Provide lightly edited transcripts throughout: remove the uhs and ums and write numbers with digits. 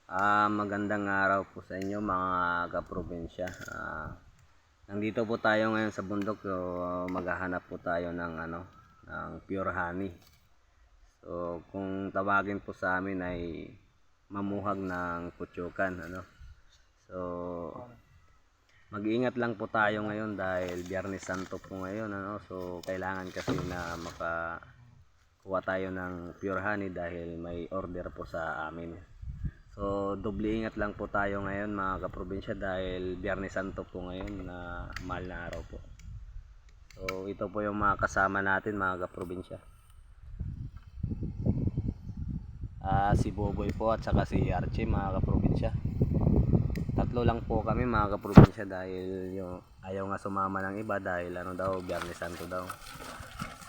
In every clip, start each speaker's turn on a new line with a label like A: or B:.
A: Magandang araw po sa inyo mga kaprobinsya. Nandito po tayo ngayon sa bundok, so maghahanap po tayo ng ng pure honey. So kung tawagin po sa amin ay mamuhag ng putsukan, So mag-iingat lang po tayo ngayon dahil Biyernes Santo po ngayon, So kailangan kasi na makakuha tayo ng pure honey dahil may order po sa amin. So, doble ingat lang po tayo ngayon mga kaprobinsya dahil Biyernes Santo po ngayon na mahal na araw po. So, ito po yung mga kasama natin mga kaprobinsya. Si Boboy po at saka si Archie mga kaprobinsya. Tatlo lang po kami mga kaprobinsya dahil ayaw nga sumama ng iba dahil Biyernes Santo daw.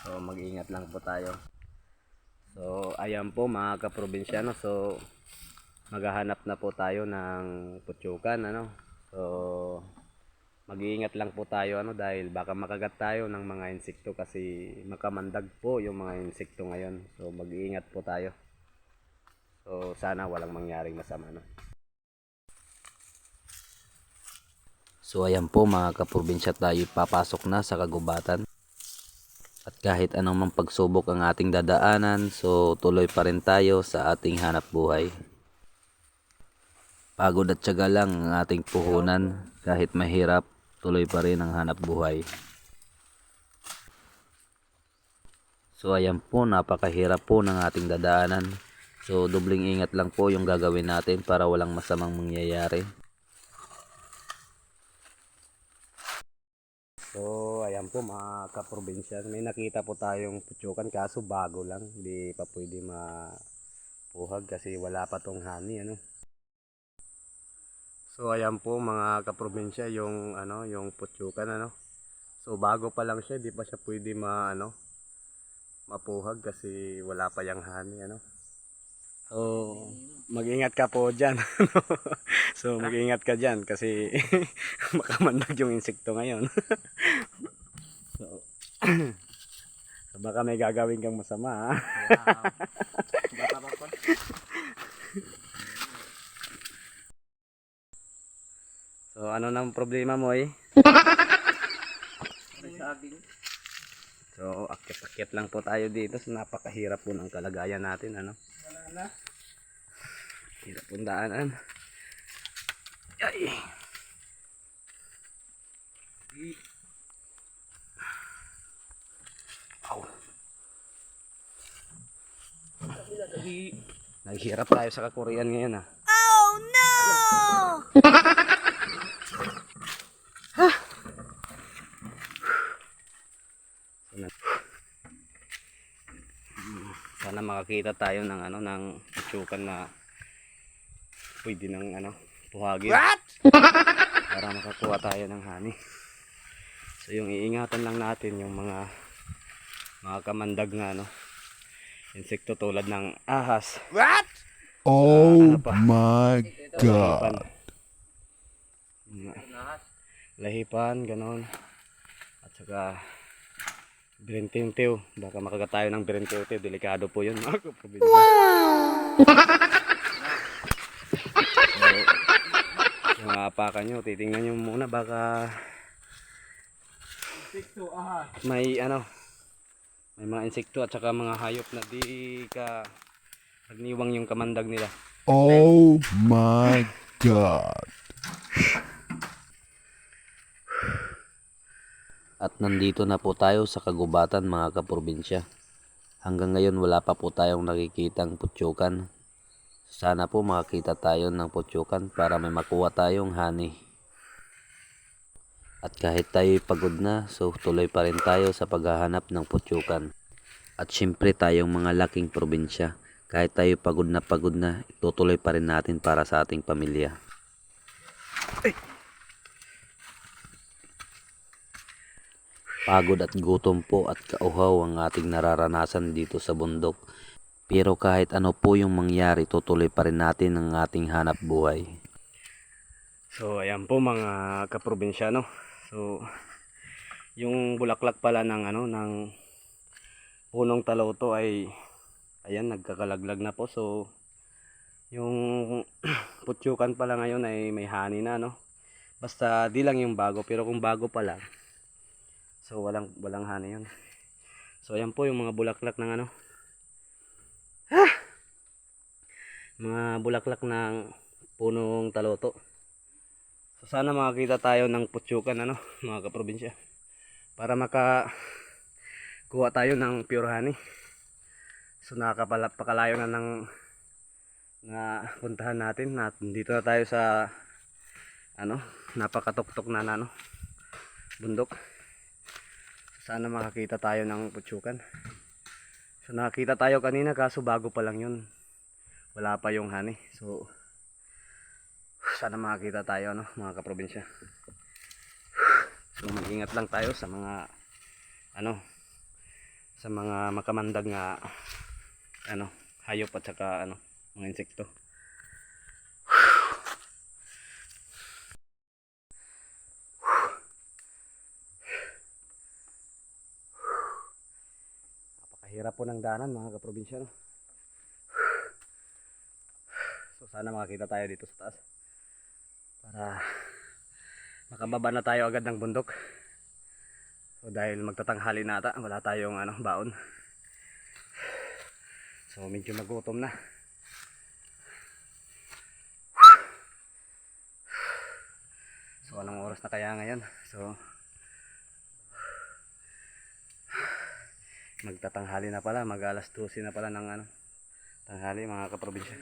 A: So, mag-ingat lang po tayo. So, ayan po mga kaprobinsya, So, maghahanap na po tayo ng putsukan, So mag-iingat lang po tayo dahil baka makagat tayo ng mga insekto kasi makamandag po yung mga insekto ngayon. So mag-iingat po tayo. So sana walang mangyaring masama, So ayan po mga kaprobinsya, tayo papasok na sa kagubatan. At kahit anong mang pagsubok ang ating dadaanan, so tuloy pa rin tayo sa ating hanap buhay. Pagod at tiyaga lang ang ating puhunan, kahit mahirap, tuloy pa rin ang hanap buhay. So ayan po, napakahirap po ng ating dadaanan. So dubling ingat lang po yung gagawin natin para walang masamang mangyayari. So ayan po mga kaprobinsya, may nakita po tayong putsukan kaso bago lang, hindi pa pwede mapuhag kasi wala pa tong honey, So ayan po mga kaprobinsya yung yung putsukan, So bago pa lang siya, di pa siya pwede mapuhag kasi wala pa yang honey, So mag-ingat ka po diyan. So mag-ingat ka diyan kasi makamandag yung insekto ngayon. So, baka may gagawin kang masama, ha? So ano nang problema mo, eh? So akyat-akyat lang po tayo dito. So napakahirap po ng kalagayan natin, Hirap pong daanan. Ay. Ow. Naghihirap tayo sa kakurian ngayon,
B: Oh no!
A: Sana makakita tayo ng ng putsukan na pwede ng puhagin.
B: What?
A: Para makakuha tayo ng honey. So yung iingatan lang natin yung mga kamandag na insekto tulad ng ahas.
B: What?
C: Oh my God.
A: Lahipan, ganon. At saka birintintiw. Baka makagat tayo ng birintintiw. Delikado po yun, mga kaprobinsya.
B: Wow!
A: So, yung apakan nyo, titingnan nyo muna. Baka may may mga insekto at saka mga hayop na di ka nagniwang yung kamandag nila.
C: Oh my God.
A: At nandito na po tayo sa kagubatan mga kaprobinsya. Hanggang ngayon wala pa po tayong nakikitang putsukan. Sana po makakita tayo ng putsukan para may makuha tayong honey. At kahit tayo pagod na, so tuloy pa rin tayo sa paghahanap ng putsukan. At syempre tayong mga laking probinsya, kahit tayo pagod na, itutuloy pa rin natin para sa ating pamilya. Pagod at gutom po at kauhaw ang ating nararanasan dito sa bundok. Pero kahit ano po yung mangyari, tutuloy pa rin natin ang ating hanap buhay. So ayan po mga kaprobinsyano. So yung bulaklak pala ng ng punong taloto ay ayan, nagkakalaglag na po. So Yung putyukan pala ngayon ay may honey na, no? Basta di lang yung bago, pero kung bago pa lang, so walang honey yun. So ayan po yung mga bulaklak ng ano, mga bulaklak ng punong taloto. So sana makakita tayo ng putyukan, ano, mga kaprobinsya, para makakuha tayo ng pure honey. So nakakapakalayo na ng na puntahan natin, na dito na tayo sa ano, napakatuktok na ano, bundok. Sana makakita tayo ng putyukan. So nakakita tayo kanina, kaso bago pa lang yun, wala pa yung honey. So sana makakita tayo, no, mga kaprobinsya. So mag-ingat lang tayo sa mga ano, sa mga makamandag nga ano, hayop at saka ano, mga insekto. Napakahirap po ng daanan, mga kaprobinsya, no? So sana makakita tayo dito sa taas para makababa na tayo agad ng bundok. So dahil magtatanghali na ata, wala tayong ano, baon. So medyo magutom na. So anong oras na kaya ngayon? So magtatanghali na pala, mag alas 12 na pala ng ano, tanghali, mga kaprobinsya.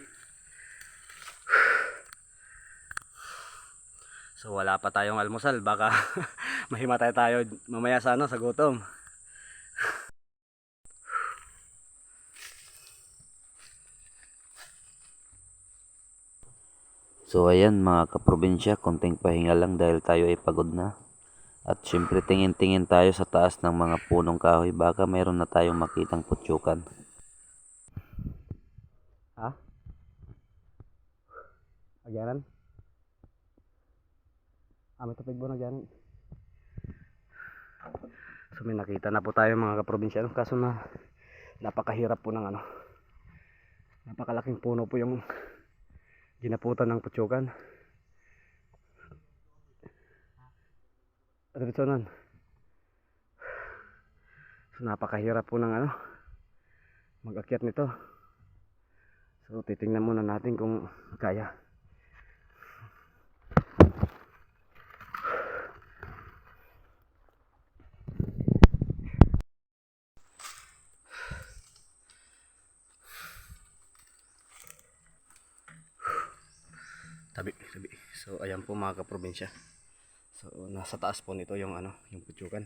A: So wala pa tayong almusal, baka mahimatay tayo mamaya sa ano, sa gutom. So ayan mga kaprobinsya, konting pahinga lang dahil tayo ay pagod na. At syempre tingin-tingin tayo sa taas ng mga punong kahoy, baka mayroon na tayong makitang putyukan. Ha? Agyanan? May tupig mo na dyan. So may nakita na po tayo mga kaprobinsya, no? Kaso na napakahirap po ng ano, napakalaking puno po yung ginaputan ng putyukan. Diretso nun. So napakahirap po ng ano, mag-akyat nito. So titingnan muna natin kung kaya. Tabi. So ayan po mga kaprobinsya. So nasa taas po nito yung ano, yung putyukan.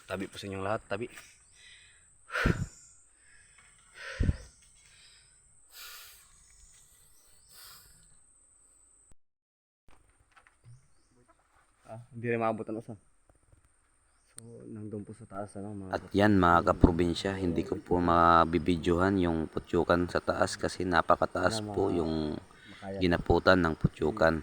A: Tabi po sa inyong lahat, tabi. Hindi rin maabutan usan. So nandun po sa taas ano, mga
D: At yan mga kaprobinsya, hindi ko po mabibidyohan yung putyukan sa taas kasi napakataas po yung
A: makaya.
D: ginaputan ng putyukan.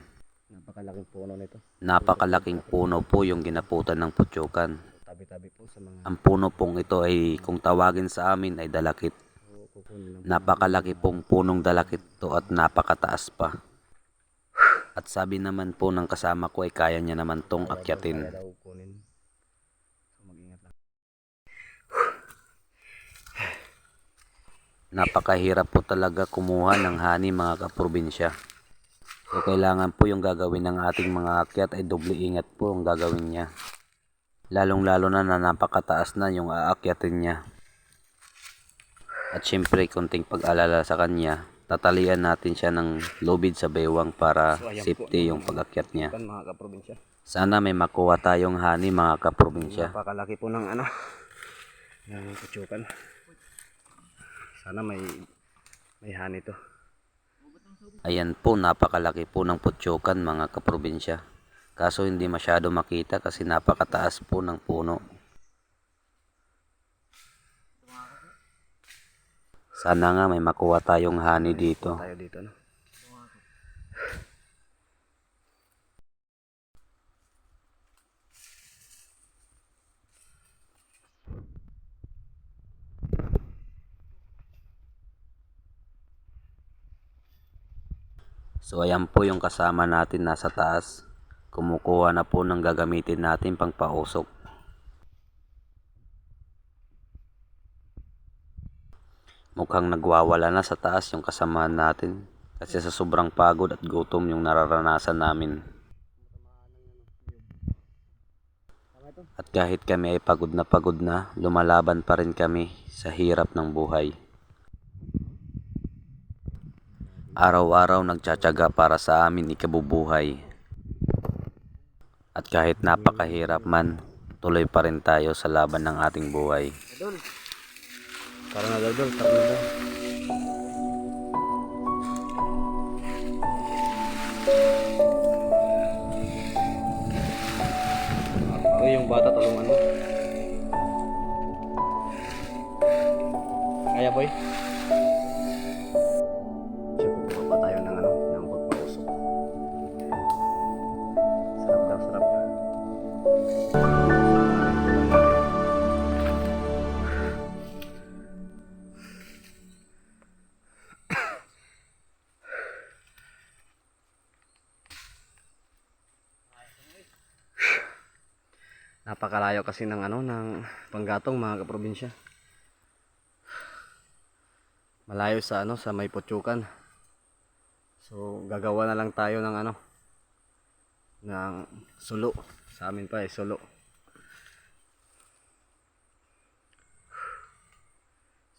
A: Napakalaking puno nito.
D: Napakalaking puno po yung ginaputan ng putyukan.
A: Tabi-tabi po sa mga
D: Ang puno pong ito ay kung tawagin sa amin ay dalakit.
A: kukunin ng
D: Napakalaki pong punong dalakit to at napakataas pa. At sabi naman po ng kasama ko ay kaya niya naman tong akyatin.
A: kaya daw kunin. So mag-ingat lang.
D: Napakahirap po talaga kumuha ng honey mga kaprobinsya. So kailangan po yung gagawin ng ating mga akyat ay doble ingat po ang gagawin niya. Lalong lalo na napakataas na yung aakyatin niya. At syempre konting pag-alala sa kanya, tatalian natin siya ng lubid sa baywang para
A: So, ayan
D: safety
A: po,
D: yung pag-akyat niya.
A: mga kaprobinsya.
D: Sana may makuha tayong honey mga kaprobinsya.
A: Napakalaki po ng ano, ng kutyukan. Sana may honey to.
D: Ayan po, napakalaki po ng putyukan mga kaprobinsya. Kaso hindi masyado makita kasi napakataas po ng puno. Sana nga may makuha tayong honey dito.
A: Tayo dito, no?
D: So ayan po yung kasama natin nasa taas. Kumukuha na po ng gagamitin natin pang pausok. Mukhang nagwawala na sa taas yung kasamahan natin. Kasi sa sobrang pagod at gutom yung nararanasan namin. At kahit kami ay pagod na, lumalaban pa rin kami sa hirap ng buhay. Araw-araw nagtsatsaga para sa amin ikabubuhay. At kahit napakahirap man, tuloy pa rin tayo sa laban ng ating buhay.
A: Tara na daw, tara na daw. Ito yung bata, tulungan mo. Kaya boy? Siya, pa tayo ng ng pagpausok. Sarap daw, sarap. Napakalayo kasi ng ng Panggatong, mga kaprobinsya. Malayo sa sa may Potsukan. So gagawa na lang tayo ng ng sulo. Sa amin pa sulo.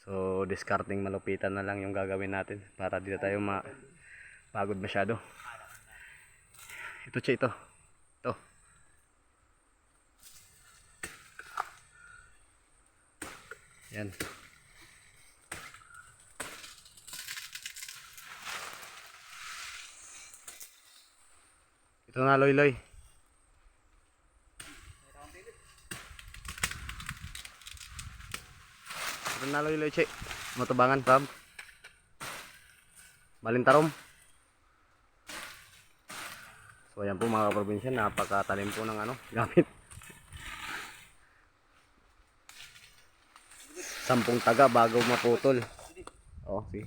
A: So discarding malupitan na lang yung gagawin natin para di na tayo pagod masyado. Ito ito. Ito. Yan. Ito na, Loy. Ito na, Loy, che. Matubangan, Pam. Balintarom. So, ayan po mga kaprobinsya, napakatalim po ng gamit. 10 taga bago maputol. Oh, see.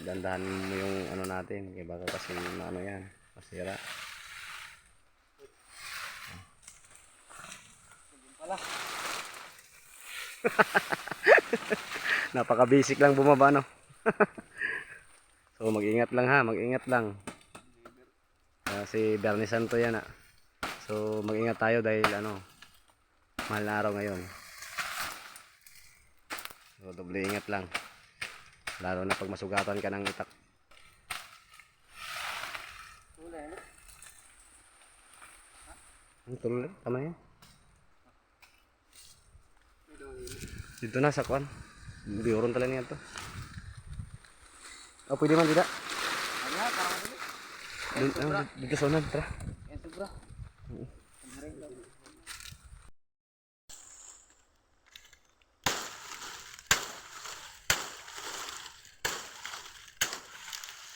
A: Dandahan mo yung natin, kaya baka kasi yan, masira. Napaka-basic lang bumaba, no. So mag-ingat lang ha, mag-ingat lang. Si Bernie Santo yan ah. So mag-ingat tayo dahil mahal na araw ngayon. So doble ingat lang. Lalo na pag masugatan ka ng itak. Tuloy, tama yan. Dito na sa kwan. Biuron talaga niya to. Oh, pwede man tidak? Dito sa unan, tara.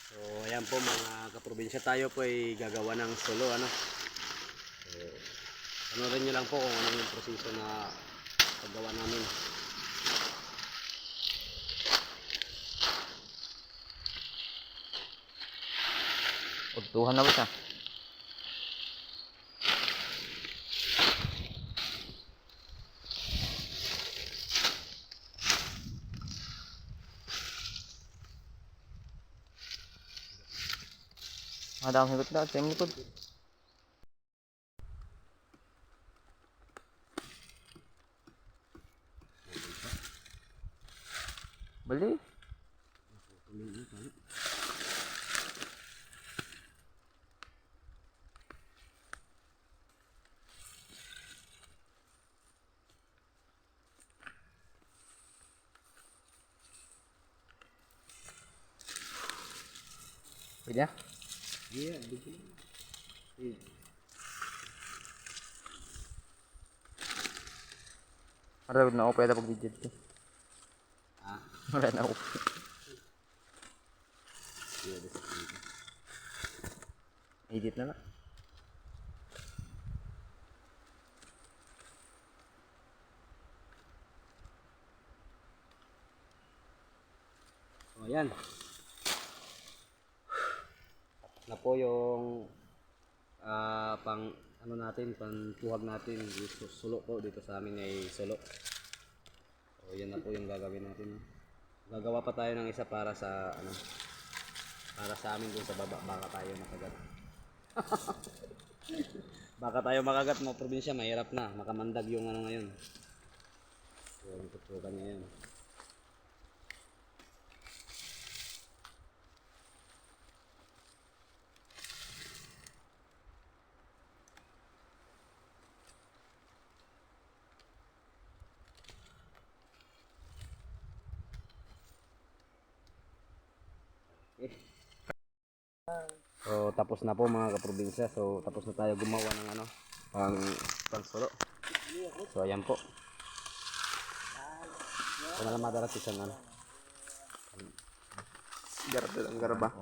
A: So, ayan po mga kaprobinsya, tayo po ay gagawa ng solo, So, panorin nyo lang po kung ano yung proseso na paggawa namin.
E: Utuhan na ba siya? Ada ang higot na, sa yung likod. Bali. Pwede na?
A: Iya, begitu. Iya.
E: Marami na ako pwede pag-digit ko. Wala na ako. Edit na na.
A: So Ayan. Na po yung pang ano natin, pangpuhag natin, dito, sulo po dito sa amin ay sulo. So yan na po yung gagawin natin. Gagawa pa tayo ng isa para sa ano, para sa amin dun sa baba, baka tayo makagat. Baka tayo makagat mo probinsya, mahirap na, makamandag yung ano ngayon. So tutukan niya yan. So tapos na po mga kaprobinsya. So tapos na tayo gumawa ng ano, pang solo. So ayan po. So na lang madarat isang ano.
E: Garba.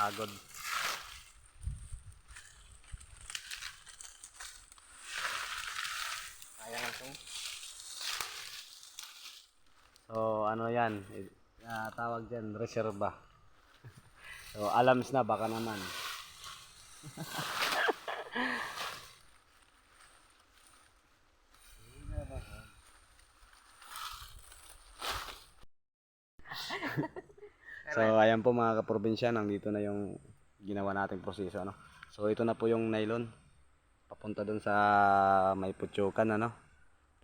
A: Pagod. So ano yan, tawag dyan, reserva. So alams na baka naman. So ayan po mga kaprobinsya, nandito na yung ginawa nating proseso ano. So ito na po yung nylon papunta dun sa may putsukan ano.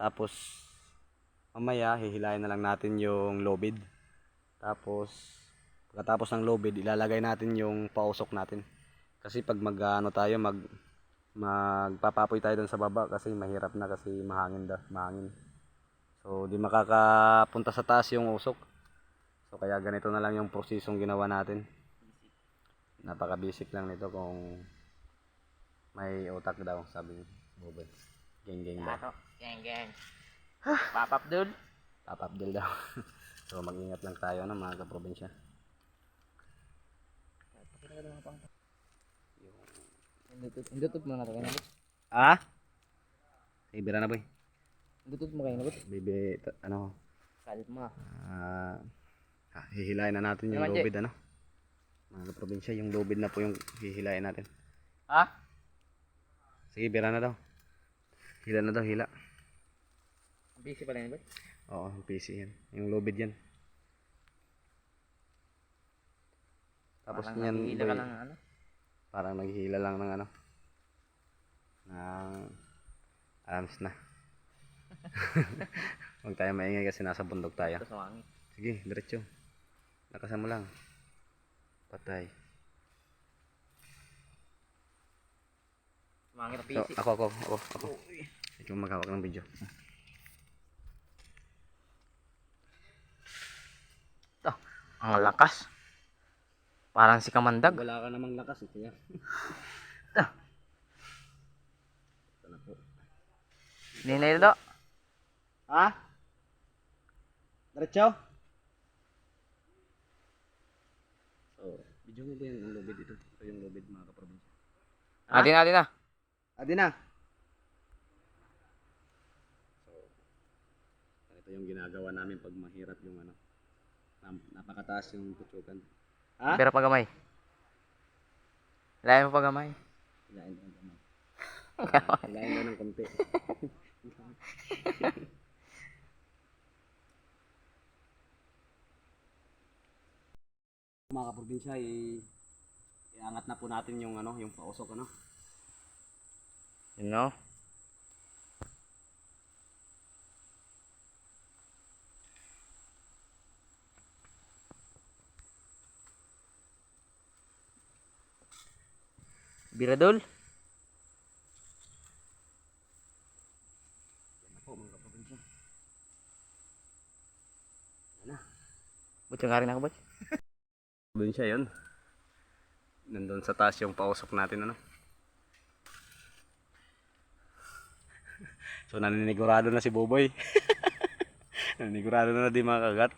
A: Tapos mamaya hihilahin na lang natin yung lobid. Tapos pagkatapos ng lobid ilalagay natin yung pausok natin. Kasi pag mag-ano tayo magpapapoy tayo dun sa baba kasi mahirap na kasi mahangin. So di makakapunta sa taas yung usok. So kaya ganito na lang yung prosesong ginawa natin. Napaka-basic lang nito kung may utak daw, sabi ni Boboy. Geng daw.
E: Geng. Pop up dude.
A: Papabdil daw. So mag-ingat lang tayo na mga kaprobinsya.
E: Indutot mo na kayo nabot.
A: Ah? Ibira na boy.
E: Indutot mo kayo nabot.
A: Bibi, ano?
E: Kalit mo.
A: Hihilahin na natin yung
E: Naman,
A: lobid ano. Mga kaprobinsya, yung lobid na po yung hihilahin natin.
E: Ha?
A: Sige, bira na daw. Hila na daw, hila.
E: Busy pala yun ba?
A: Oo, PC yan. Yung lobid yan. Tapos
E: Parang
A: niyan,
E: naghihila ka lang ano?
A: parang naghihila lang ng ano. Ng arms na. Huwag tayo maingay kasi nasa bundok tayo.
E: Ito sa wangit.
A: Sige, diretso. Lakasan mo lang. Patay.
E: Wangit na
A: So,
E: busy.
A: ako. Ikaw maghawak ng video.
E: Ito. Ang lakas. Parang si Kamandag.
A: Wala ka namang lakas. Ito yan.
E: Ito.
A: Ito na po.
E: Hindi na ito.
A: Ha? Diretso? So, video mo ba yung lobid ito? Ito yung lobid mga kaprobinsya.
E: Adi na.
A: Adi na. So, ito yung ginagawa namin pag mahirap yung ano. Napakataas yung putsukan. Ha?
E: Pero pagamay. Layan mo pagamay.
A: Hilain daw ng kamay. Hilain daw ng konti. Mga kaprobinsya, iangat na po natin yung ano, yung pausok ano.
E: You know? Biradol?
A: Yan na po mga kaprobinsya.
E: Ba't yung karin ako ba?
A: Probinsya yun. Nandun sa taas yung pausok natin ano. So naninigurado na si Boboy. Naninigurado na di makagat.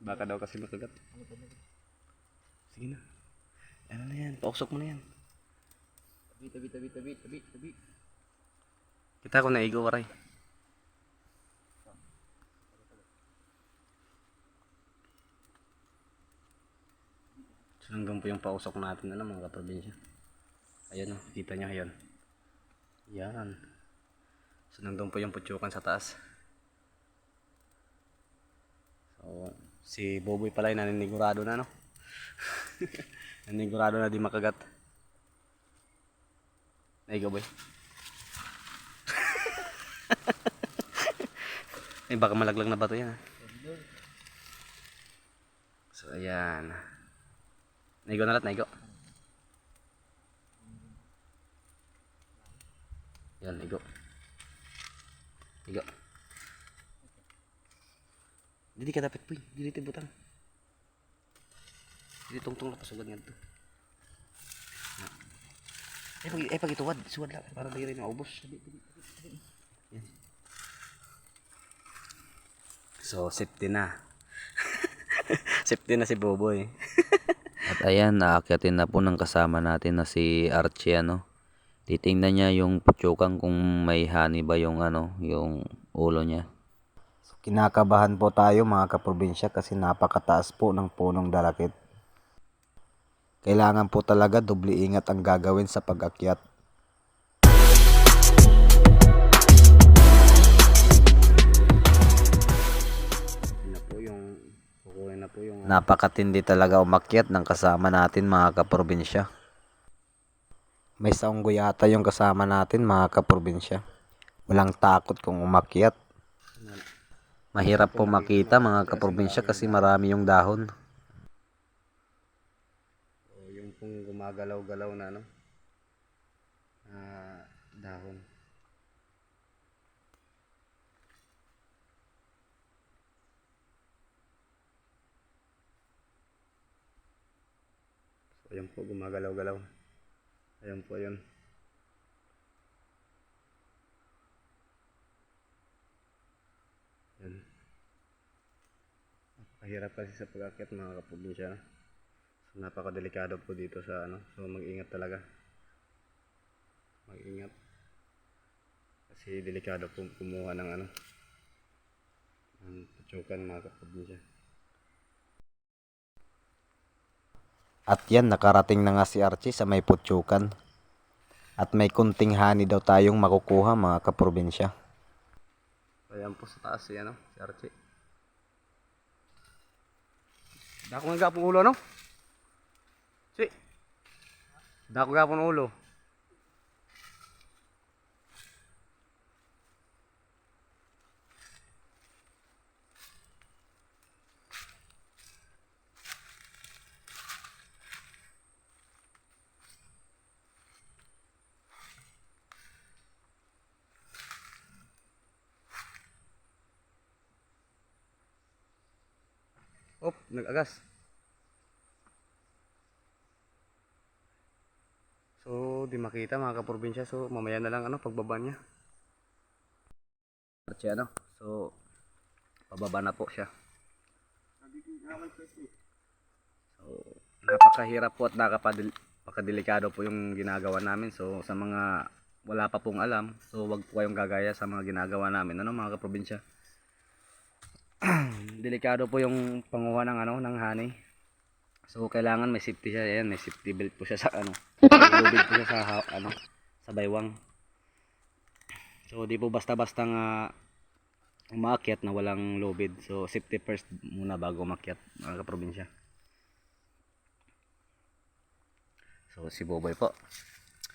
A: Baka daw kasi makagat. Sige na. Ano na yan? Pausok mo na yan.
E: Tabi.
A: Kita ko naigo, waray. So hanggang po yung pausok natin mga kaprobinsya. Ayan o, kita nyo ayan. Yan. So nandun po yung putsukan sa taas. So si Boboy pala ay naninigurado na no. Naninigurado na di makagat. Naigo boy. Eh baka malaglag na bato yan ha. So ayan. Naigo na lahat, naigo. Yan, naigo. Naigo. Dili ka dapat poy, dili tibutang. Dili tungtong na pasugad nga ito. Pag ituwad, suwad lang para di rin maubos. Yan. So, safety na. Safety na si Boboy.
D: At ayan, naakyatin na po ng kasama natin na si Archie ano. Titingnan niya yung putsukan kung may honey ba yung yung ulo niya.
F: Kinakabahan po tayo mga kaprobinsya kasi napakataas po ng punong dalakit. Kailangan po talaga doble ingat ang gagawin sa pag-akyat. Napakatindi talaga umakyat ng kasama natin mga kaprobinsya. May saunggo yata yung kasama natin mga kaprobinsya. Walang takot kung umakyat. Mahirap po makita mga kaprobinsya kasi marami yung dahon.
A: O, yung pong gumagalaw-galaw na dahon. So, ayan po, gumagalaw-galaw. Ayan po yun. Yan. Napakahirap kasi sa pag-akyat mga kaprobinsya. So, napakadelikado po dito sa So mag-ingat talaga. Mag-ingat. Kasi delikado po kumuha ng ng putsukan mga kaprobinsya.
F: At yan, nakarating na nga si Archie sa may putsukan. At may kunting honey daw tayong makukuha mga kaprobinsya.
A: So ayan po sa taas si Archie. Dako nga gapong ulo Si. Dako gapong ulo. Nag-agas. So, di makita mga kaprobinsya. So, mamaya na lang pagbaba niya. Archie So, pababa na po siya. So, napakahirap po at napakadelikado po yung ginagawa namin. So, sa mga wala pa pong alam, so wag po kayong gagaya sa mga ginagawa namin. Mga kaprobinsya. Delikado po yung panguha ng honey. So kailangan may safety siya. Ayan, may safety belt po siya sa lubid po siya sa sa baywang. So di po basta-basta nga umaakyat na walang lubid. So safety first muna bago umakyat mga kaprobinsya. So si Boboy po.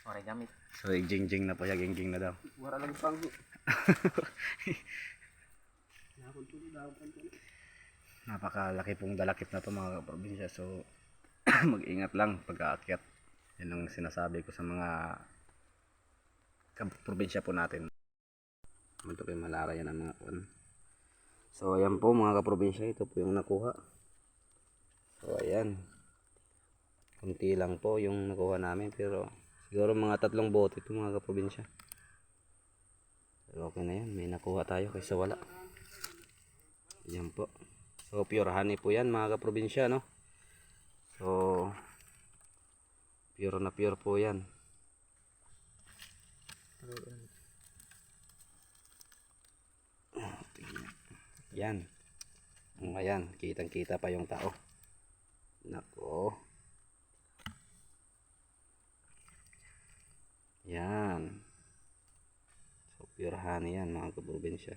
E: Origami.
A: So igjingjing na po siya, gingjing na daw.
E: Wala lang panggo.
A: Napakalaki pong dalakit na to mga probinsya. So mag-ingat lang pag-aakyat. Yan ang sinasabi ko sa mga probinsya po natin. Ito po yung malara yan ang mga kuwan. So ayan po mga kaprobinsya, ito po yung nakuha. So ayan, kunti lang po yung nakuha namin, pero siguro mga 3 bote ito mga kaprobinsya. Pero okay na yan, may nakuha tayo kaysa wala. Ayan po.
D: So pure honey po yan mga kaprobinsya, no? So pure na pure po yan. Yan. Ayan, kitang kita pa yung tao. Nako. Yan. So pure honey yan mga kaprobinsya.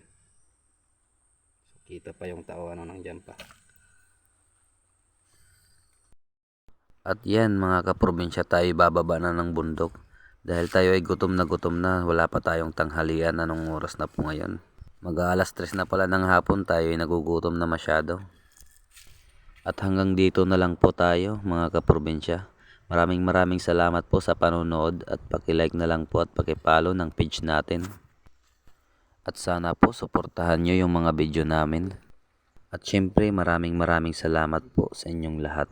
D: So kita pa yung tao ano nandyan pa. At yan mga kaprobinsya, tayo bababa na ng bundok. Dahil tayo ay gutom na, wala pa tayong tanghalian. Anong oras na po ngayon? Mag-aalas 3 na pala ng hapon, tayo ay nagugutom na masyado. At hanggang dito na lang po tayo mga kaprobinsya. Maraming salamat po sa panonood at paki-like na lang po at paki-follow ng page natin. At sana po suportahan nyo yung mga video namin. At syempre maraming salamat po sa inyong lahat.